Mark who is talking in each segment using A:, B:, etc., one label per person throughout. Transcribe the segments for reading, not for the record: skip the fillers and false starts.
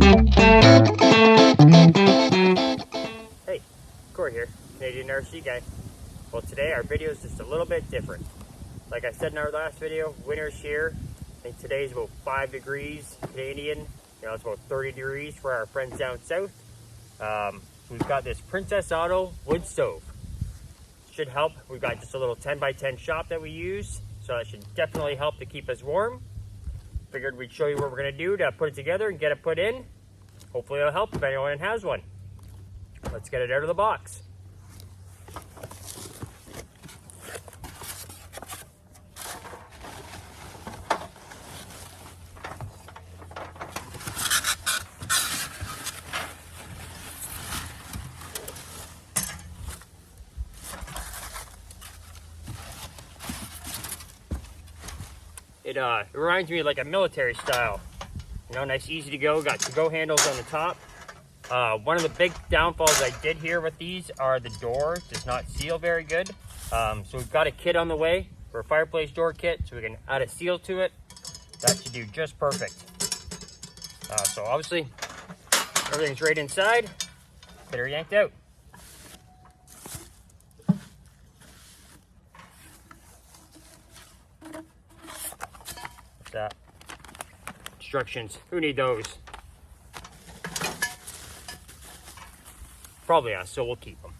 A: Hey, Corey here, Canadian RC guy. Well, today our video is just a little bit different. Like I said in our last video, winter's here. I think today's about 5 degrees Canadian. It's about 30 degrees for our friends down south. We've got this Princess Auto wood stove. Should help. We've got just a little 10x10 shop that we use, so that should definitely help to keep us warm. Figured we'd show you what we're gonna do to put it together and get it put in. Hopefully it'll help if anyone has one. Let's get it out of the box. It reminds me of like a military style. Nice, easy to go. Got to-go handles on the top. One of the big downfalls I did here with these are the door does not seal very good. So we've got a kit on the way for a fireplace door kit, so we can add a seal to it. That should do just perfect. So obviously, everything's right inside. Get her yanked out. What's that? Instructions. Who need those? Probably us, so we'll keep them.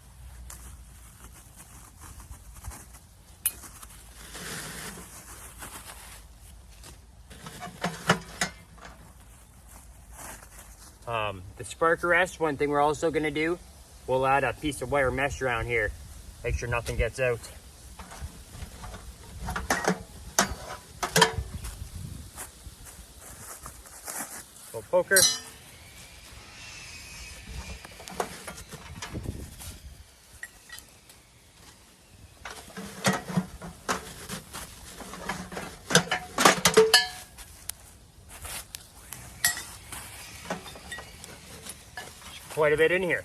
A: The spark arrest, one thing we're also going to do, we'll add a piece of wire mesh around here. Make sure nothing gets out. Little poker. Quite a bit in here.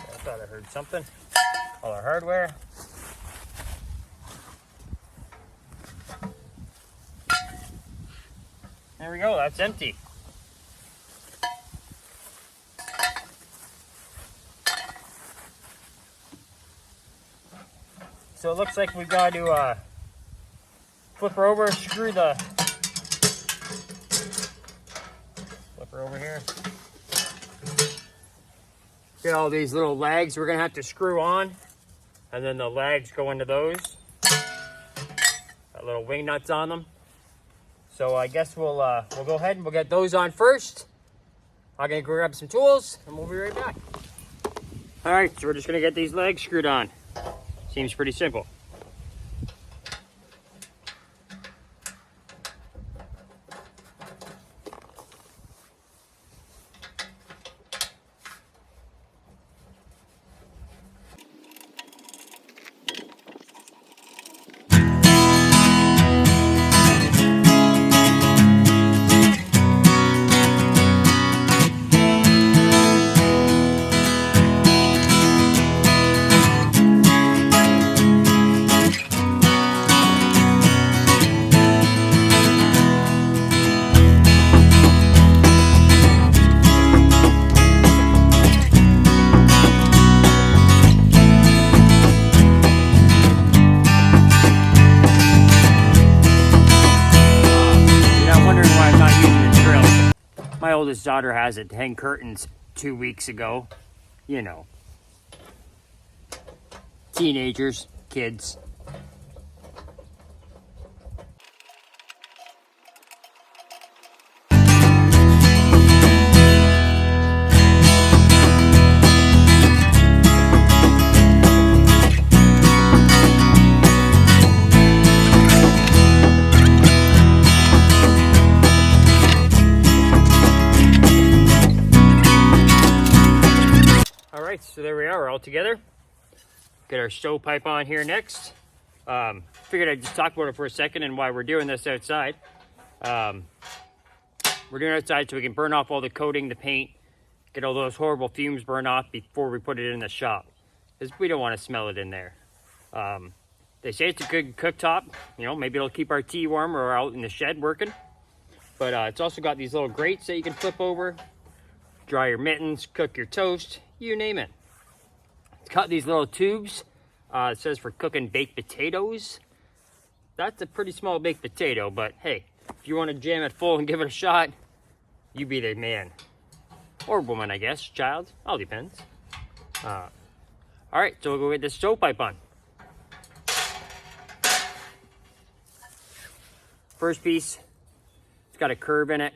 A: I thought I heard something. All our hardware. There we go, that's empty. So it looks like we've got to flip her over, screw the flip her over here. Get all these little legs we're gonna have to screw on, and then the legs go into those. Got little wing nuts on them. So I guess we'll go ahead and we'll get those on first. I'm gonna grab some tools and we'll be right back. All right, so we're just gonna get these legs screwed on. Seems pretty simple. My oldest daughter has it to hang curtains 2 weeks ago. Teenagers, kids. So there we are, all together. Get our stovepipe on here next. Figured I'd just talk about it for a second and why we're doing this outside. We're doing it outside so we can burn off all the coating, the paint, get all those horrible fumes burned off before we put it in the shop, because we don't want to smell it in there. They say it's a good cooktop. You know, maybe it'll keep our tea warm or out in the shed working. But it's also got these little grates that you can flip over, dry your mittens, cook your toast, you name it. It's got these little tubes. It says for cooking baked potatoes. That's a pretty small baked potato, but hey, if you want to jam it full and give it a shot, you be the man. Or woman, I guess, child, all depends. All right, so we'll go get this stovepipe on. First piece, it's got a curve in it.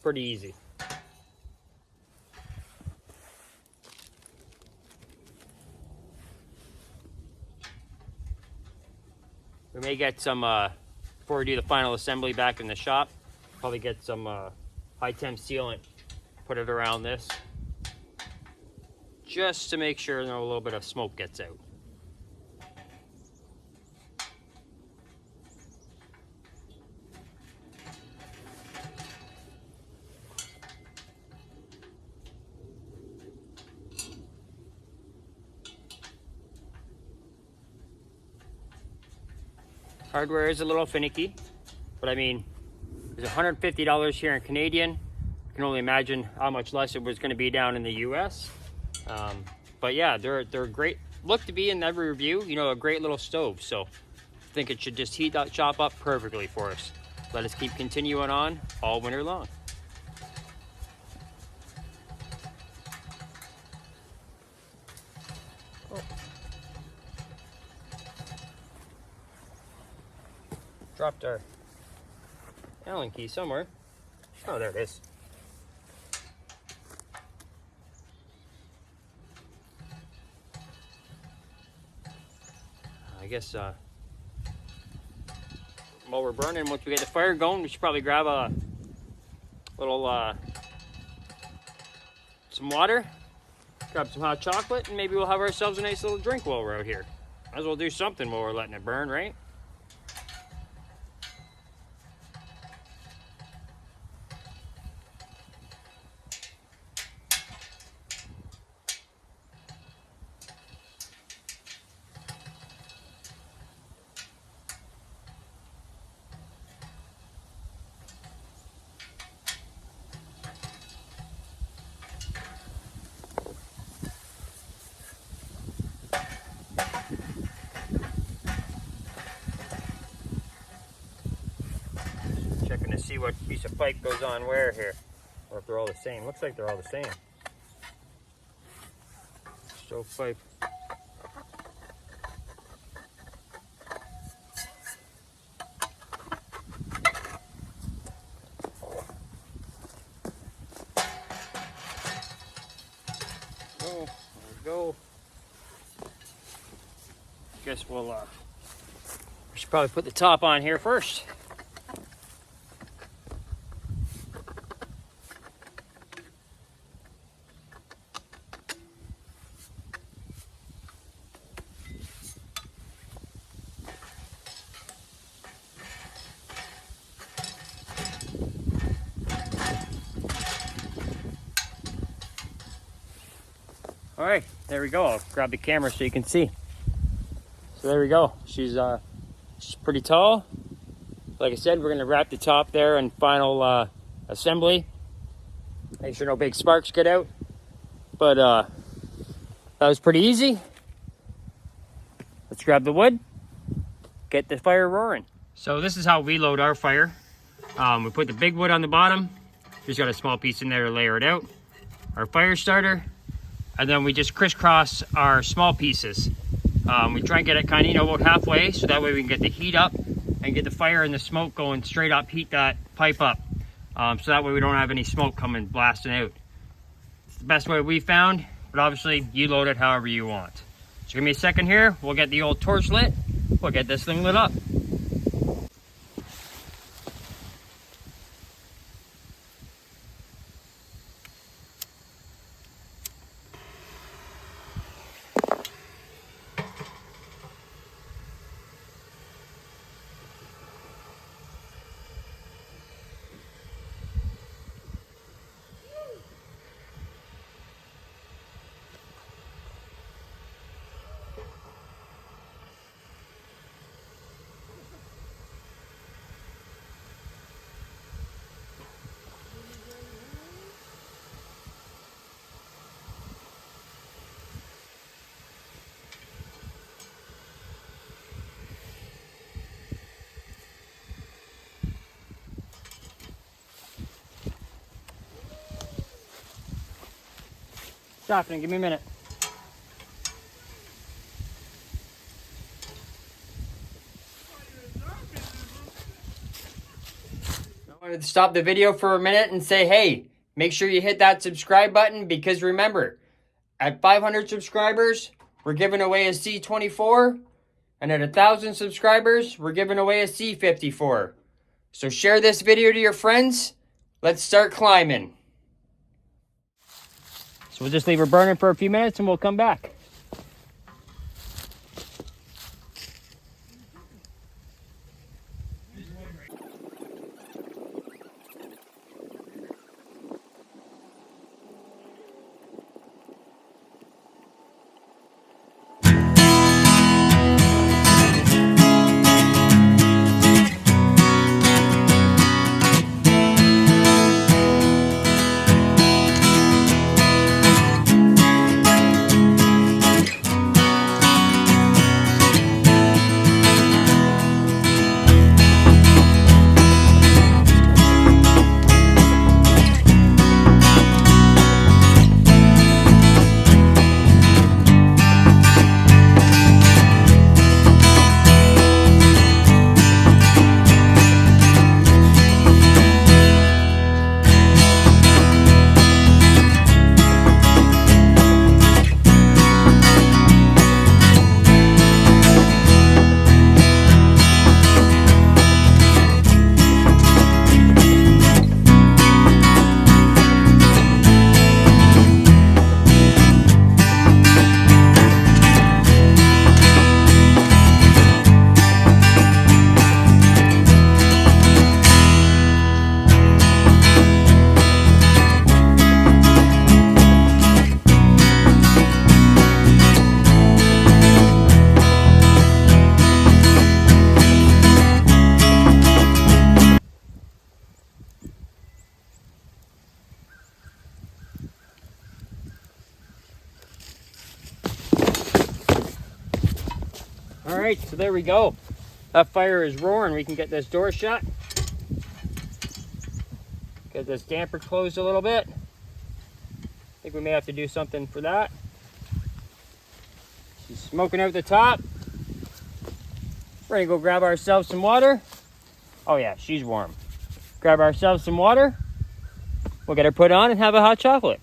A: Pretty easy. We may get some, before we do the final assembly back in the shop, probably get some high temp sealant, put it around this, just to make sure a little bit of smoke gets out. Hardware is a little finicky, but I mean, it's $150 here in Canadian. I can only imagine how much less it was going to be down in the US. But yeah, they're great. Look to be in every review, you know, a great little stove. So I think it should just heat that shop up perfectly for us. Let us keep continuing on all winter long. Oh. Dropped our Allen key somewhere. Oh, there it is. I guess while we're burning, once we get the fire going, we should probably grab a little some water, grab some hot chocolate, and maybe we'll have ourselves a nice little drink while we're out here. Might as well do something while we're letting it burn, right? Checking to see what piece of pipe goes on where here, or if they're all the same. Looks like they're all the same. Stove pipe. Oh, there we go. Guess we should probably put the top on here first. All right, there we go. I'll grab the camera so you can see. So there we go. She's pretty tall. Like I said, we're gonna wrap the top there and final assembly. Make sure no big sparks get out. But that was pretty easy. Let's grab the wood, get the fire roaring. So this is how we load our fire. We put the big wood on the bottom. Just got a small piece in there to layer it out. Our fire starter. And then we just crisscross our small pieces. We try and get it kind of, about halfway, so that way we can get the heat up and get the fire and the smoke going straight up, heat that pipe up. So that way we don't have any smoke coming blasting out. It's the best way we found, but obviously you load it however you want. So give me a second here, we'll get the old torch lit, we'll get this thing lit up. Softening, give me a minute. I wanted to stop the video for a minute and say, hey, make sure you hit that subscribe button, because remember, at 500 subscribers, we're giving away a C24, and at 1,000 subscribers, we're giving away a C54. So share this video to your friends. Let's start climbing. So we'll just leave her burning for a few minutes and we'll come back. All right, so there we go. That fire is roaring. We can get this door shut. Get this damper closed a little bit. I think we may have to do something for that. She's smoking out the top. We're gonna go grab ourselves some water. Oh yeah, she's warm. Grab ourselves some water. We'll get her put on and have a hot chocolate.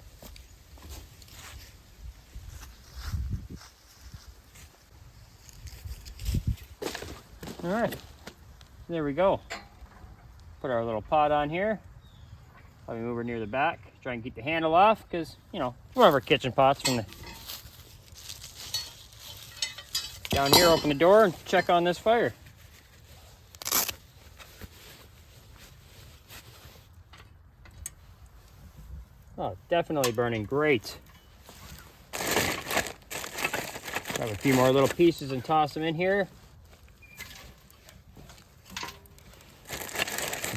A: All right, there we go. Put our little pot on here. Probably move her near the back. Try and keep the handle off, because, you know, one of our kitchen pots from the... Down here, open the door and check on this fire. Oh, definitely burning great. Grab a few more little pieces and toss them in here.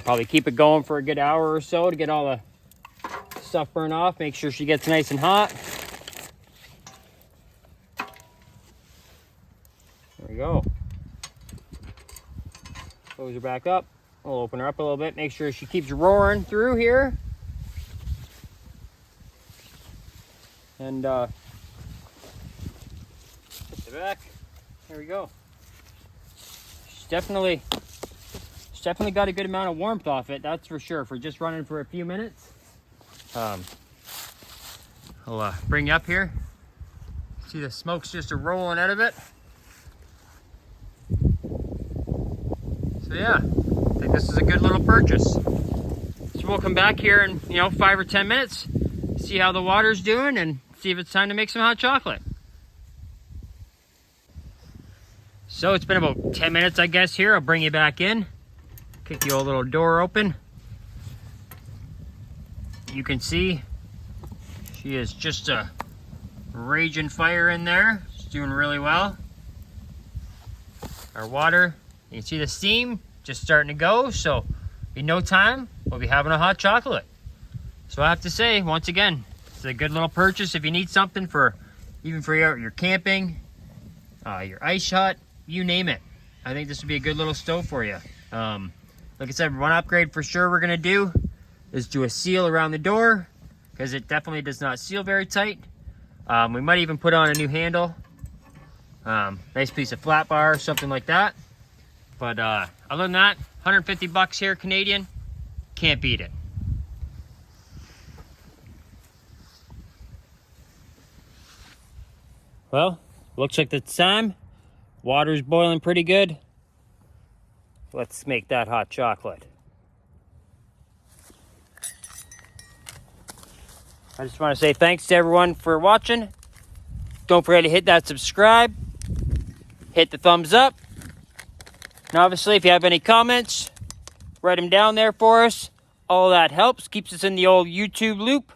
A: Probably keep it going for a good hour or so to get all the stuff burned off. Make sure she gets nice and hot. There we go. Close her back up. We'll open her up a little bit. Make sure she keeps roaring through here. And put the back. There we go. She's definitely got a good amount of warmth off it, that's for sure, for just running for a few minutes. I'll bring you up here. See the smoke's just rolling out of it. So yeah, I think this is a good little purchase. So we'll come back here in, 5 or 10 minutes, see how the water's doing, and see if it's time to make some hot chocolate. So it's been about 10 minutes, I guess, here. I'll bring you back in. Kick the old little door open. You can see she is just a raging fire in there. She's doing really well. Our water, you can see the steam just starting to go. So in no time, we'll be having a hot chocolate. So I have to say, once again, it's a good little purchase if you need something for, even for your camping, your ice hut, you name it. I think this would be a good little stove for you. Like I said, one upgrade for sure we're gonna do is do a seal around the door, because it definitely does not seal very tight. We might even put on a new handle. Nice piece of flat bar, something like that. But other than that, 150 bucks here, Canadian. Can't beat it. Well, looks like it's time. Water's boiling pretty good. Let's make that hot chocolate. I just want to say thanks to everyone for watching. Don't forget to hit that subscribe. Hit the thumbs up. And obviously, if you have any comments, write them down there for us. All that helps. Keeps us in the old YouTube loop.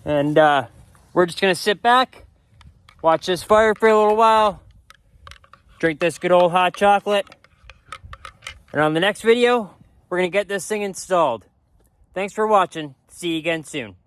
A: And we're just going to sit back, watch this fire for a little while, drink this good old hot chocolate. And on the next video, we're going to get this thing installed. Thanks for watching. See you again soon.